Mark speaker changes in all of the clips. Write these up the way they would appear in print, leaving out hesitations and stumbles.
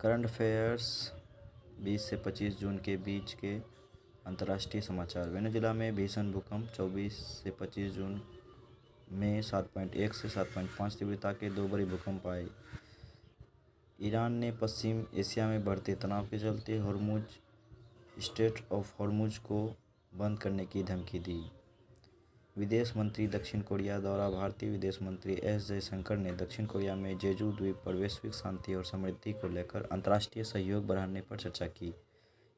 Speaker 1: Current affairs 20 से 25 जून के बीच के अंतर्राष्ट्रीय समाचार। वेनेजुएला में भीषण भूकंप 24 से 25 जून में 7.1 से 7.5 तीव्रता के दो बड़े भूकंप आए। ईरान ने पश्चिम एशिया में बढ़ते तनाव के चलते हॉर्मुज स्ट्रेट ऑफ हॉर्मुज को बंद करने की धमकी दी। विदेश मंत्री दक्षिण कोरिया दौरा। भारतीय विदेश मंत्री एस जयशंकर ने दक्षिण कोरिया में जेजू द्वीप पर वैश्विक शांति और समृद्धि को लेकर अंतर्राष्ट्रीय सहयोग बढ़ाने पर चर्चा की।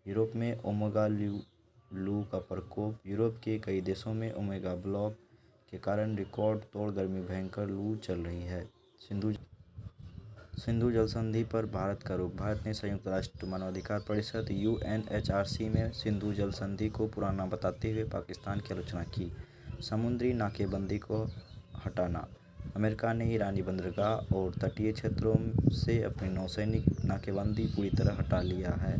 Speaker 1: यूरोप में ओमेगा लू का प्रकोप। यूरोप के कई देशों में ओमेगा ब्लॉक के कारण रिकॉर्ड तोड़ गर्मी भयंकर लू चल रही है। सिंधु जल संधि पर भारत का रुख। भारत ने संयुक्त राष्ट्र मानवाधिकार परिषद UNHRC में सिंधु जल संधि को पुराना बताते हुए पाकिस्तान की आलोचना की। समुद्री नाकेबंदी को हटाना। अमेरिका ने ईरानी बंदरगाह और तटीय क्षेत्रों से अपनी नौसैनिक नाकेबंदी पूरी तरह हटा लिया है।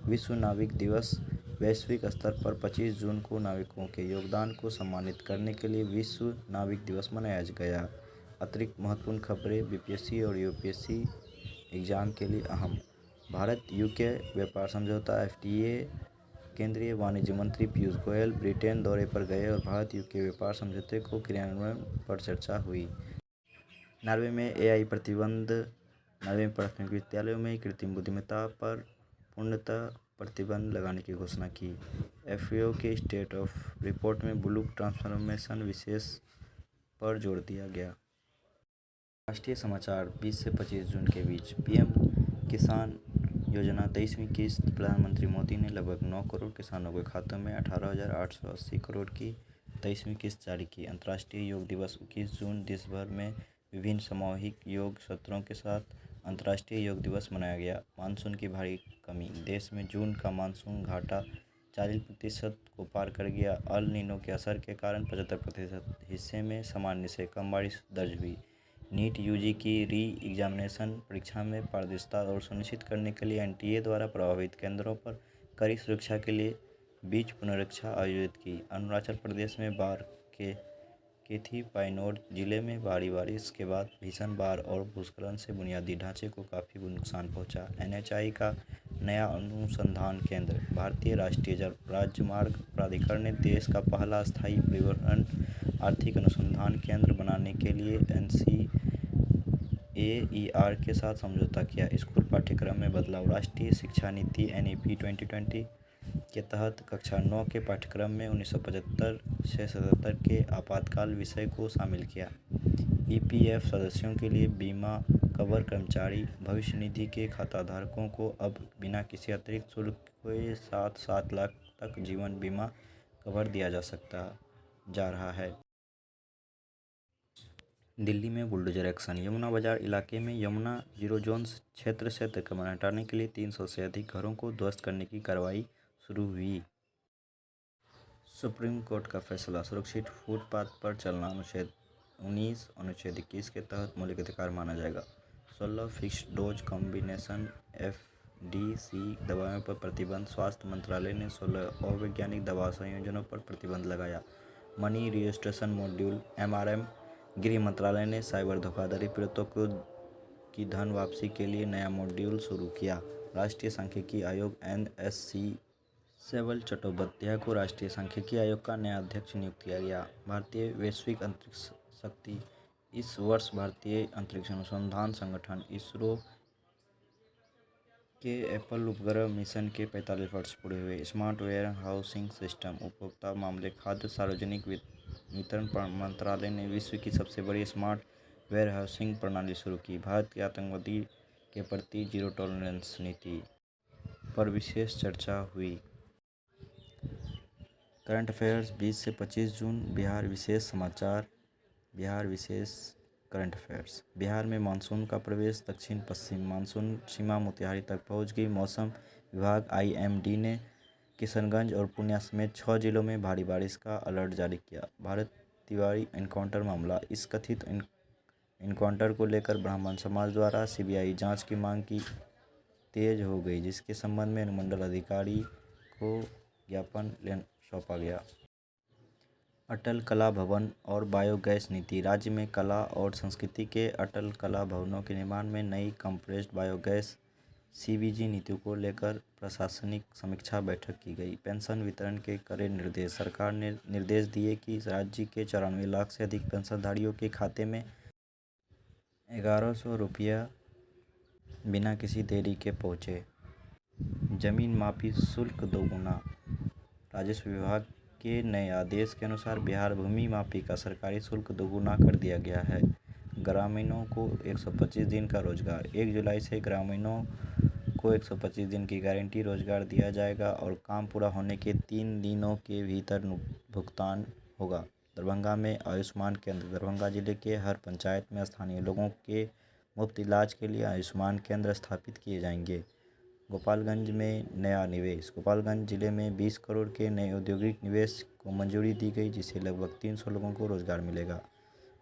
Speaker 1: विश्व नाविक दिवस। वैश्विक स्तर पर 25 जून को नाविकों के योगदान को सम्मानित करने के लिए विश्व नाविक दिवस मनाया गया। अतिरिक्त महत्वपूर्ण खबरें। BPSC और UPSC एग्जाम के लिए अहम। भारत UK व्यापार समझौता FTA। केंद्रीय वाणिज्य मंत्री पीयूष गोयल ब्रिटेन दौरे पर गए और भारत UK व्यापार समझौते को क्रियान्वयन पर चर्चा हुई। नॉर्वे में AI प्रतिबंध। नॉर्वे में प्राथमिक विद्यालयों में कृत्रिम बुद्धिमत्ता पर पूर्णतः प्रतिबंध लगाने की घोषणा की। FAO के स्टेट ऑफ रिपोर्ट में ब्लू ट्रांसफॉर्मेशन विशेष पर जोर दिया गया। राष्ट्रीय समाचार 20 से 25 जून के बीच। PM किसान योजना 23वीं किस्त। प्रधानमंत्री मोदी ने लगभग 9 करोड़ किसानों के खातों में 18,880 करोड़ की 23वीं किस्त जारी की। अंतर्राष्ट्रीय योग दिवस 21 जून। देश भर में विभिन्न सामूहिक योग सत्रों के साथ अंतर्राष्ट्रीय योग दिवस मनाया गया। मानसून की भारी कमी। देश में जून का मानसून घाटा 40% को पार कर गया। अल नीनो के असर के कारण 75% हिस्से में सामान्य से कम बारिश दर्ज हुई। नीट UG की री-एग्जामिनेशन परीक्षा में पारदर्शिता और सुनिश्चित करने के लिए NTA द्वारा प्रभावित केंद्रों पर कड़ी सुरक्षा के लिए बीच पुनरीक्षा आयोजित की। अरुणाचल प्रदेश में बाढ़ के केथी पाइनोड जिले में भारी बारिश के बाद भीषण बाढ़ और भूस्खलन से बुनियादी ढांचे को काफ़ी नुकसान पहुंचा। NHI का नया अनुसंधान केंद्र। भारतीय राष्ट्रीय राजमार्ग प्राधिकरण ने देश का पहला स्थायी परिवहन आर्थिक अनुसंधान केंद्र बनाने के लिए NCAER के साथ समझौता किया। स्कूल पाठ्यक्रम में बदलाव। राष्ट्रीय शिक्षा नीति NEP 2020 के तहत कक्षा 9 के पाठ्यक्रम में 1975 से 77 के आपातकाल विषय को शामिल किया। EPF सदस्यों के लिए बीमा कवर। कर्मचारी भविष्य निधि के खाताधारकों को अब बिना किसी अतिरिक्त शुल्क के 7 लाख तक जीवन बीमा कवर दिया जा रहा है। दिल्ली में बुलडोजर एक्शन। यमुना बाजार इलाके में यमुना जीरो जोन क्षेत्र से अतिक्रमण हटाने के लिए 300 से अधिक घरों को ध्वस्त करने की कार्रवाई शुरू हुई। सुप्रीम कोर्ट का फैसला। सुरक्षित फुटपाथ पर चलना अनुच्छेद 19 अनुच्छेद 21 के तहत मौलिक अधिकार माना जाएगा। 16 फिक्स्ड डोज कॉम्बिनेशन FDC दवाओं पर प्रतिबंध। स्वास्थ्य मंत्रालय ने 16 अवैज्ञानिक दवा संयोजनों पर प्रतिबंध लगाया। Money registration module MRM। गृह मंत्रालय ने साइबर धोखाधड़ी पीड़ितों की धन वापसी के लिए नया मॉड्यूल शुरू किया। राष्ट्रीय सांख्यिकी आयोग NSC सेवल चट्टोपाध्याय को राष्ट्रीय सांख्यिकी आयोग का नया अध्यक्ष नियुक्त किया गया। भारतीय वैश्विक अंतरिक्ष शक्ति। इस वर्ष भारतीय अंतरिक्ष अनुसंधान संगठन ISRO के एप्पल उपग्रह मिशन के 45 वर्ष पूरे हुए। Smart warehousing system. उपभोक्ता मामले खाद्य सार्वजनिक वितरण मंत्रालय ने विश्व की सबसे बड़ी स्मार्ट वेयर हाउसिंग प्रणाली शुरू की। भारत की आतंकवादी के प्रति जीरो टॉलरेंस नीति पर विशेष चर्चा हुई। करंट अफेयर्स 20 से 25 जून। बिहार विशेष समाचार। बिहार विशेष करंट अफेयर्स। बिहार में मानसून का प्रवेश। दक्षिण पश्चिम मानसून सीमा मोतिहारी तक पहुंच गई। मौसम विभाग IMD ने किशनगंज और पूर्णिया समेत 6 जिलों में भारी बारिश का अलर्ट जारी किया। भारत तिवारी एनकाउंटर मामला। इस कथित एनकाउंटर को लेकर ब्राह्मण समाज द्वारा CBI जांच की मांग की तेज हो गई, जिसके संबंध में अनुमंडल अधिकारी को ज्ञापन सौंपा गया। अटल कला भवन और बायोगैस नीति। राज्य में कला और संस्कृति के अटल कला भवनों के निर्माण में नई कंप्रेस्ड बायोगैस सीबीजी नीतियों को लेकर प्रशासनिक समीक्षा बैठक की गई। पेंशन वितरण के कड़े निर्देश। सरकार ने निर्देश दिए कि राज्य के 94 लाख से अधिक पेंशनधारियों के खाते में 1100 रुपया बिना किसी देरी के पहुँचे। जमीन मापी शुल्क दोगुना। राजस्व विभाग के नए आदेश के अनुसार बिहार भूमि मापी का सरकारी शुल्क दोगुना कर दिया गया है। ग्रामीणों को 125 दिन का रोजगार। 1 जुलाई से ग्रामीणों को 125 दिन की गारंटी रोजगार दिया जाएगा और काम पूरा होने के 3 दिनों के भीतर भुगतान होगा। दरभंगा में आयुष्मान केंद्र। दरभंगा जिले के हर पंचायत में स्थानीय लोगों के मुफ्त इलाज के लिए आयुष्मान केंद्र स्थापित किए जाएंगे। गोपालगंज में नया निवेश। गोपालगंज जिले में 20 करोड़ के नए औद्योगिक निवेश को मंजूरी दी गई, जिससे लगभग 300 लोगों को रोजगार मिलेगा।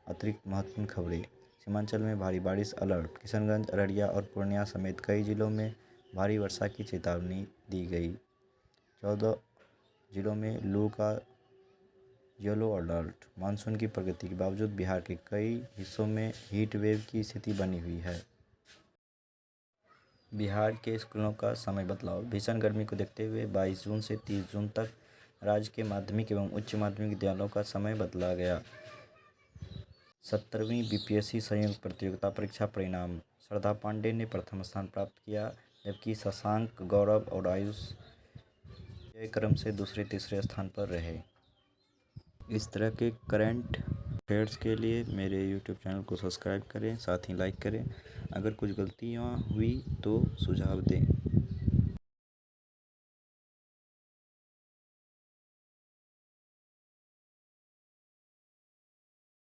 Speaker 1: अतिरिक्त महत्वपूर्ण खबरें। सीमांचल में भारी बारिश अलर्ट। किशनगंज, अररिया और पूर्णिया समेत कई जिलों में भारी वर्षा की चेतावनी दी गई। 14 जिलों में लू का येलो अलर्ट। मानसून की प्रगति के बावजूद बिहार के कई हिस्सों में हीट वेव की स्थिति बनी हुई है। बिहार के स्कूलों का समय बदलाव। भीषण गर्मी को देखते हुए 22 जून से 30 जून तक राज्य के माध्यमिक एवं उच्च माध्यमिक विद्यालयों का समय बदला गया। 17वीं बीपीएससी संयुक्त प्रतियोगिता परीक्षा परिणाम। श्रद्धा पांडे ने प्रथम स्थान प्राप्त किया, जबकि शशांक, गौरव और आयुष क्रम से दूसरे तीसरे स्थान पर रहे। इस तरह के करंट अफेयर्स के लिए मेरे यूट्यूब चैनल को सब्सक्राइब करें, साथ ही लाइक करें। अगर कुछ गलतियाँ हुई तो सुझाव दें।